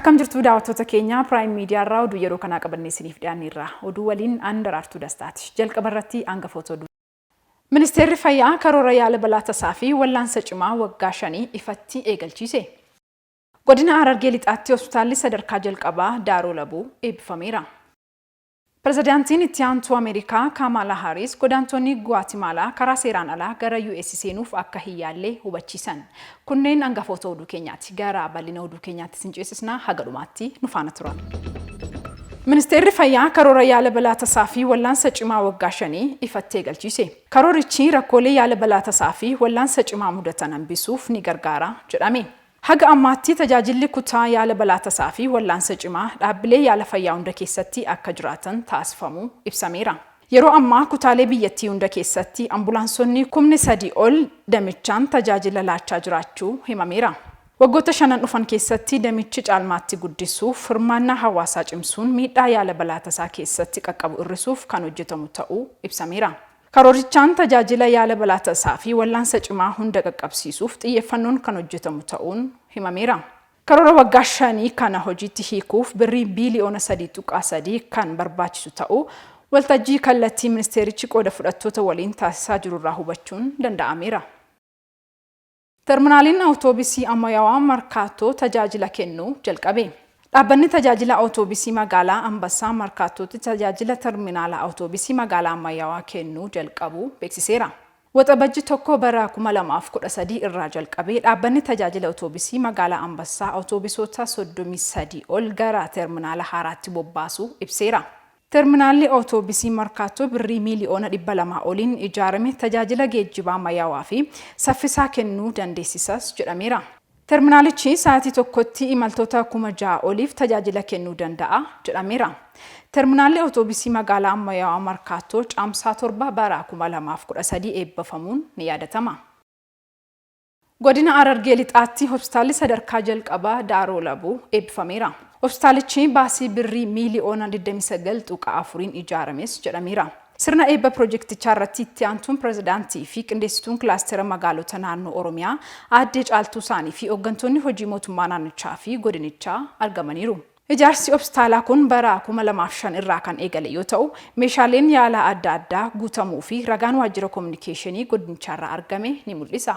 Akkam jirtu daawwattoota keenya Prime Media irraa oduu yeroo kana qabannee isiniif dhiyaanneerra. Oduu waliin Andaraartuu Dastaati. Jalqaba irratti hangafoota oduu. Ministeerri Fayyaa karoora yaala balaa tasaa fi wallaansa cimaa waggaa 5 ifatti eegalchiise. Godina Harargee Lixaatti hospitaalli sadarkaa jalqabaa Daaroo Labuu eebbifameera. Pirezidaantiin itti aantuu Ameerikaa Kamala Harris godaantonni Guatemala karaa seeraan alaa gara US seenuuf akka hin yaalle hubachiisan. Kunneen hangafoota oduu keenyaati. Gara bal'ina oduu keenyaatti isin ceesisna haga dhumaatti nu faana tura. Ministeerri Fayyaa karoora yaala balaa tasaa fi wallaansa cimaa waggaa 5 ifatti eegalchiise. Karoorichi rakkoolee yaala balaa tasaa fi wallaansa cimaa mudatan hambisuuf ni gargaara jedhame. Haga ammaatti tajaajilli kutaa yaala balaa tasaa fi wallaansa cimaa dhaabbilee yaala fayyaa hunda keessatti akka jiraatan taasifamu ibsameera. Yeroo ammaa kutaalee biyyattii hunda keessatti ambulaansonni 3,000 ol damichaan tajaajila laachaa jiraachuu himameera. Waggoota 5 dhufan keessatti damichi caalmaatti guddisuuf hirmaannaa hawaasaa cimsuun miidhaa yaala balaa tasaa keessatti qaqqabu hir'isuuf kan hojjetamu ta'uu ibsameera. Karoorichaan tajaajila yaala balaa tasaa fi wallaansa cimaa hunda qaqqabsiisuuf xiyyeeffannoon kan hojjetamu ta'uun himameera. Karoora waggaa 5 kana hojiitti hiikuuf birrii biiliyoona 3.3 kan barbaachisu ta'uu waltajjii kallattii ministeerichi qooda fudhattoota waliin taasisaa jirurraa hubachuun danda'ameera. Terminaaliin awutoobisii ammayyaawaa Markaatoo tajaajila kennuu jalqabe. Dhaabbanni tajaajila awutoobisii magaalaa Ambassaa Markaatootti tajaajila terminaala awutoobisii magaalaa ammayyaawaa kennuu jalqabu beeksiseera. Waxabajji tokko bara 2013 irraa jalqabee dhaabbanni tajaajila awutoobisii magaalaa Ambassaa awutoobisoota 33 ol gara terminaala haaraatti bobbaasuu ibseera. Terminaalli awutoobisii Markaatoo birrii miiliyoona 200 oliin ijaarame tajaajila geejjibaa ammayyaawaa fi saffisaa kennuu dandeessisas jedhameera. Terminaalichi sa'aatii tokkotti imaltoota 6,000 oliif tajaajila kennuu danda'a jedhameera. Terminaalli awutoobisii magaalaa ammayyaawaa Markaatoo caamsaa 7 bara 2013 eebbifamuun ni yaadatama. Godina Harargee Lixaatti hospitaalli sadarkaa jalqabaa Daaroo Labuu eebbifameera. Hospitaalichi baasii birrii miiliyoona 29.4 ijaarames jedhameera. Sirna eebba piroojeektichaa irratti itti aantuun pirezidaantii fi qindeessituun kilaastera magaalota naannoo Oromiyaa Aadde Caaltuu Saanii fi hooggantoonni hojii mootummaa naannichaa fi godinichaa argamaniiru. Ijaarsi hospitaalaa kun bara 2005 irraa kan eegale yoo ta'u, meeshaaleen yaalaa adda addaa guutamuu fi ragaan waajjira kominikeeshinii godinicharraa argame ni mul'isa.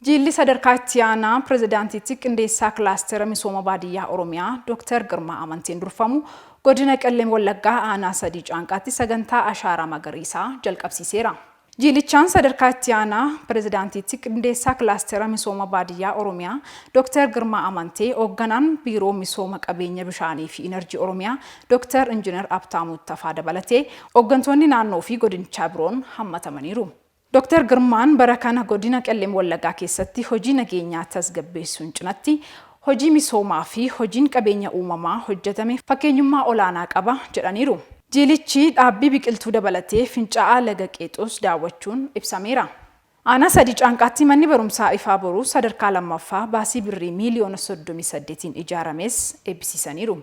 Jilli sadarkaa itti aanaa pirezidaantiitti qindeessaa kilaastera misooma baadiyyaa Oromiyaa Dr. Girmaa Amantiin durfamu godina Qellem Wallaggaa aanaa 3 caanqaatti sagantaa ashaaraa magariisaa jalqabsiiseera. Jilichaan sadarkaa itti aanaa pirezidaantiitti qindeessaa kilaastera misooma baadiyyaa Oromiyaa Dr. Girmaa Amantee hoogganaan biiroo misooma qabeenya bishaanii fi enerjii Oromiyaa Dr. Injiinar Abtaamuu Tafaa dabalatee hooggantoonni naannoo fi godinichaa biroon hammatamaniiru. Dr. Girmaan bara kana godina Qellem Wallaggaa keessatti hojii nageenyaa tasgabbeessuun cinatti hojii misoomaa fi hojiin qabeenya uumamaa hojjetame fakkeenyummaa olaanaa qaba jedhaniiru. Jilichi dhaabbii biqiltuu dabalatee fincaa'aa laga Qeexoos daawwachuun ibsameera. Aanaa 3 caanqaatti manni barumsaa ifaa boruu sadarkaa lammaffaa baasii birrii miiliyoona 38 ijaarames eebbisiisaniiru.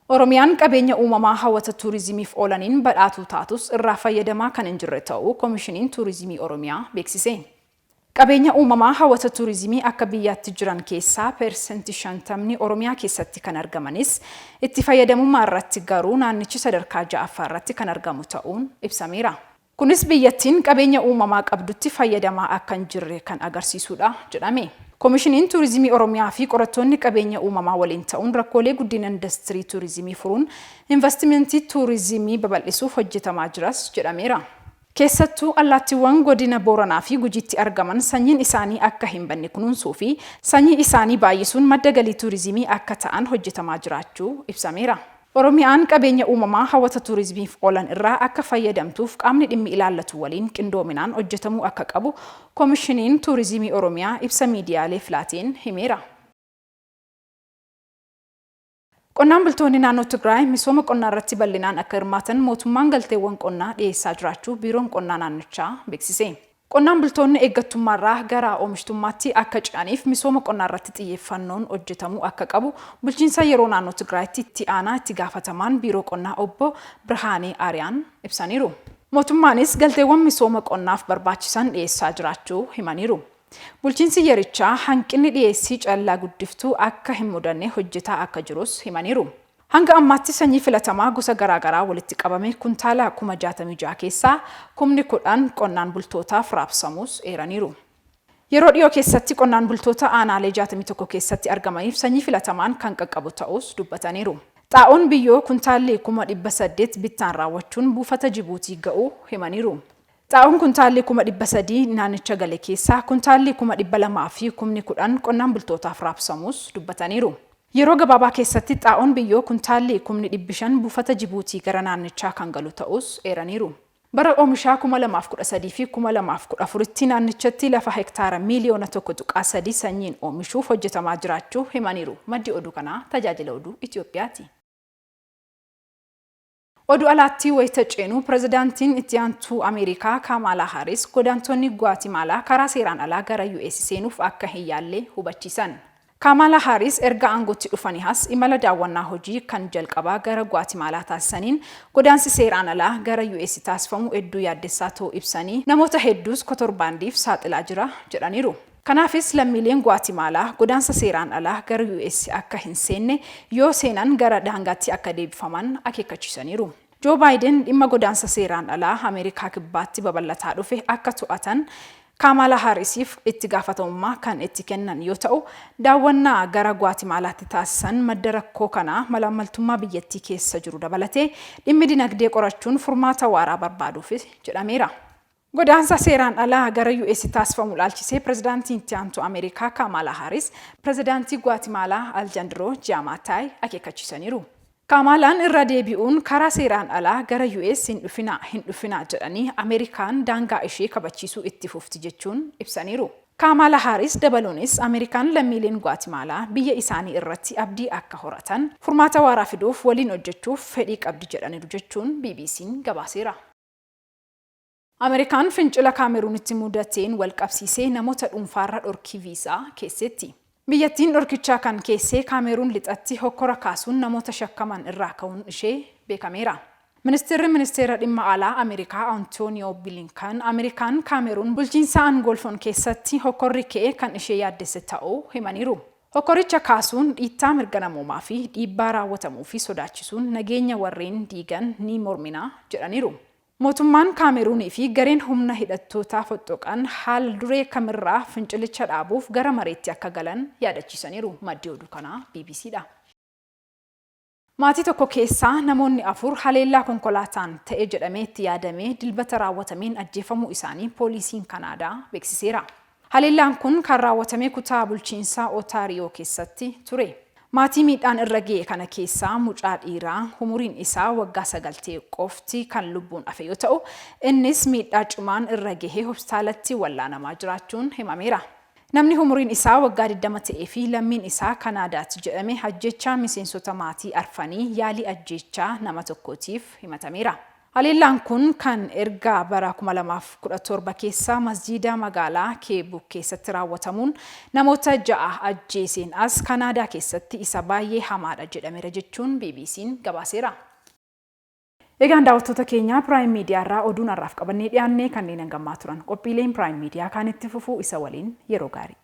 Oromiyaan qabeenya uumamaa hawwata tuurizimiif oolaniin badhaatuu taatus irraa fayyadamaa kan hin jirre ta'uu Koomishiniin Tuurizimii Oromiyaa beeksise. Qabeenya uumamaa hawwata tuurizimii akka biyyaatti jiran keessaa persentii 50 Oromiyaa keessatti kan argamanis itti fayyadamummaa irratti garuu naannichi sadarkaa 6ffaa irratti kan argamu ta'uun ibsameera. Kunis biyyattiin qabeenya uumamaa qabdutti fayyadamaa akka hin jirre kan agarsiisudha jedhame. Koomishiniin Tuurizimii Oromiyaa fi qorattoonni qabeenya uumamaa waliin ta'uun rakkoolee guddina industirii tuurizimii furuun investimentii tuurizimii babal'isuuf hojjetamaa jiras jedhameera. Keessattuu allaattiiwwan godina Booranaa fi Gujiitti argaman sanyiin isaanii akka hin banne kunuunsuu fi sanyii isaanii baay'isuun madda galii tuurizimii akka ta'an hojjetamaa jiraachuu ibsameera. Oromiyaan qabeenya uumamaa hawwata tuurizimiif oolan irraa akka fayyadamtuuf qaamni dhimmi ilaallatu waliin qindoominaan hojjetamuu akka qabu Koomishiniin Tuurizimii Oromiyaa ibsa miidiyaalee filaateen himeera. Qonnaan bultoonni naannoo Tigraay misooma qonnaa irratti bal'inaan akka hirmaatan mootummaan galteewwan qonnaa dhiyeessaa jiraachuu biiroon qonnaa naannichaa beeksise. Qonnaan bultoonni eeggattummaarraa gara oomishtummaatti akka ce'aniif misooma qonnaa irratti xiyyeeffannoon hojjetamuu akka qabu bulchiinsa yeroo naannoo Tigraayitti itti aanaa itti gaafatamaan biiroo qonnaa obbo Birhaanee Ariyaan ibsaniiru. Mootummaanis galteewwan misooma qonnaaf barbaachisan dhiyeessaa jiraachuu himaniiru. Bulchiinsi yerichaa hanqinni dhiyeessii callaa guddiftuu akka hin mudanne hojjetaa akka jirus himaniiru. Hanga ammaatti sanyii filatamaa gosa garaagaraa walitti qabame kuntaala 66,000 keessaa 10,000 qonnaan bultootaaf raabsamuus eeraniiru. Yeroo dhiyoo keessatti qonnaan bultoota aanaalee 61 keessatti argamaniif sanyii filatamaan kan qaqqabu ta'us dubbataniiru. Xaa'oon biyyoo kuntaalli 800 bittaan raawwachuun buufata Jibuutii ga'uu himaniiru. Xaa'oon kuntaalli 300 naannicha gale keessaa kuntaalli 200 fi 10,000 qonnaan bultootaaf raabsamuus dubbataniiru. Yeroo gabaabaa keessatti xaa'oon biyyoo kuntaalli 500 buufata Jibuutii gara naannichaa kan galu ta'us eeraniiru. Bara oomishaa 2013 fi 2014tti naannichatti lafa hektaara miliyoona 1.3 sanyiin oomishuuf hojjetamaa jiraachuu himaniiru. Maddi oduu kanaa tajaajila oduu Itoophiyaati. Oduu alaatti wayita ceenu pirezidaantiin itti aantuu Ameerikaa Kamala Harris godaantonni Guatemala karaa seeraan alaa gara US seenuuf akka hin yaalle hubachiisan. Kamala Harris erga aangootti dhufanii as imala daawwannaa hojii kan jalqabaa gara Guatemala taasisaniin godaansi seeraan alaa gara US taasifamu hedduu yaaddessaa ta'uu ibsanii namoota hedduus kotorbaandiif saaxilaa jira jedhaniiru. Kanaafis lammiileen Guatemala godaansa seeraan alaa gara US akka hin seenne yoo seenan gara daangaatti akka deebifaman akeekkachiisaniiru. Joe Biden dhimma godaansa seeraan alaa Ameerikaa kibbaatti babal'ataa dhufe akka to'atan Kamala Harrisiif itti gaafatamummaa kan itti kennan yoo ta'u, daawwannaa gara Guatemalaatti taasisan madda rakkoo kanaa malaammaltummaa biyyattii keessa jiru dabalatee dhimmi dinagdee qorachuun furmaata waaraa barbaaduuf jedhameera. Godaansa seeraan alaa gara US taasifamu ilaalchisee pirezidaantiin itti aantuu Ameerikaa Kamala Harris pirezidaantii Guatemala Alejandro Giammattei akeekkachiisaniiru. Kamalaan irra deebi'uun karaa seeraan alaa gara US hin dhufina jedhanii Ameerikaan daangaa ishee kabachiisuu itti fufti jechuun ibsaniiru. Kamala Harris dabaluunis Ameerikaan lammiileen Guatemala biyya isaanii irratti abdii akka horatan furmaata waaraa fiduuf waliin hojjechuuf fedhii qabdi jedhaniiru jechuun BBC'n gabaaseera. Ameerikaan fincila Kaameruunitti mudateen wal qabsiisee namoota dhuunfaarra dhorkii viisaa keessetti. Biyyattiin dhorkichaa kan keessee Kaameruun lixatti hokkora kaasuun namoota shakkaman irraa ka'uun ishee beekameera. Ministeera dhimma alaa Ameerikaa Antonio Blinken Ameerikaan Kaameruun bulchiinsa Angolfon keessatti hokkorri ka'e kan ishee yaaddesse ta'uu himaniiru. Hokkoricha kaasuun dhiittaa mirga namoomaa fi dhiibbaa raawwatamuu fi sodaachisuun nageenya warreen diigan ni mormina jedhaniiru. Mootummaan Kaameruunii fi gareen humna hidhattootaa foxxoqan haal duree kamirraa fincilicha dhaabuuf gara mareetti akka galan yaadachiisaniiru. Maddi oduu kanaa BBCdha. Maatii tokko keessaa namoonni 4 haleellaa konkolaataan ta'e jedhamee itti yaadamee dilbata raawwatameen ajjeefamuu isaanii poolisiin Kanaadaa beeksiseera. Haleellaan kun kan raawwatame kutaa bulchiinsaa Ontario keessatti ture. Maatii miidhaan irra ga'e kana keessaa mucaa dhiiraa umuriin isaa waggaa 9 qofti kan lubbuun hafe yoo ta'u, innis miidhaa cimaan irra ga'ee hospitaalatti wallaanamaa jiraachuun himameera. Namni umuriin isaa waggaa 20 ta'ee fi lammiin isaa Kanaadaatti jedhame ajjechaa miseensota maatii arfanii yaalii ajjechaa nama tokkootiif himatameera. Haleellaan kun kan erga bara 2017 keessa masjiida magaalaa Keebuk keessatti raawwatamuun namoota 6 ajjeeseen as Kanaadaa keessatti isa baay'ee hamaadha jedhameera jechuun BBC'n gabaaseera. Egaan daawwattoota keenya Prime Media irraa oduun har'aaf qabannee dhiyaannee kanneen hangamaa turan qophiileen Prime Media kan itti fufuu isa waliin yeroo gaarii.